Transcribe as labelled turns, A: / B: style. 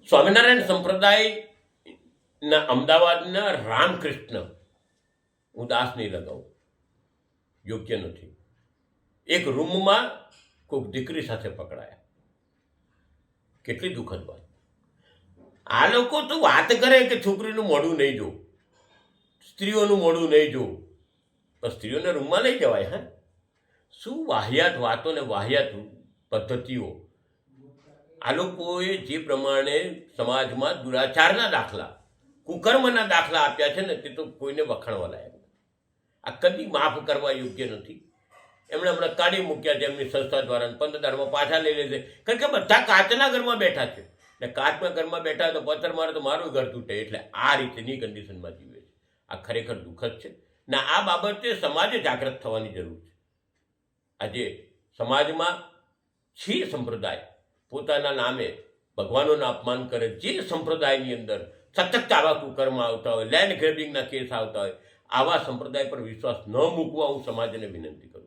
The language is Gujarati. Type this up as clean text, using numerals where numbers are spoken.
A: સ્વામિનારાયણ સંપ્રદાયના અમદાવાદના રામકૃષ્ણ, હું દાસ નહીં લગાવું, યોગ્ય નથી. એક રૂમમાં કોઈક દીકરી સાથે પકડાયા. કેટલી દુઃખદ વાત. આ લોકો તો વાત કરે કે છોકરીનું મોઢું નહીં જોવું, સ્ત્રીઓનું મોઢું નહીં જોવું, પણ સ્ત્રીઓને રૂમમાં લઈ જવાય. હા, શું વાહિયાત વાતો ને વાહિયાત પદ્ધતિઓ. આ લોકોએ જે પ્રમાણે સમાજમાં દુરાચારના દાખલા, કુકર્મના દાખલા આપ્યા છે ને, તે તો કોઈને વખાણવા લાયક. આ કદી માફ કરવા યોગ્ય નથી. એમણે હમણાં કાઢી મૂક્યા છે એમની સંસ્થા દ્વારા, 15 પાછા લઈ લેશે. કારણ કે બધા કાચના ઘરમાં બેઠા છે ને, કાચના ઘરમાં બેઠા તો પથ્થર મારે તો મારું ઘર તૂટે. એટલે આ રીતની કન્ડિશનમાં જીવે છે. આ ખરેખર દુઃખદ છે ને આ બાબતે સમાજે જાગૃત થવાની જરૂર છે. આજે સમાજમાં જે સંપ્રદાય પોતાના નામે ભગવાનોના અપમાન કરે, જે સંપ્રદાયની અંદર સતત આવા કુકર્મ આવતા હોય, લેન્ડ ગ્રેબિંગના કેસ આવતા હોય, આવા સંપ્રદાય પર વિશ્વાસ ન મૂકવા હું સમાજને વિનંતી કરું.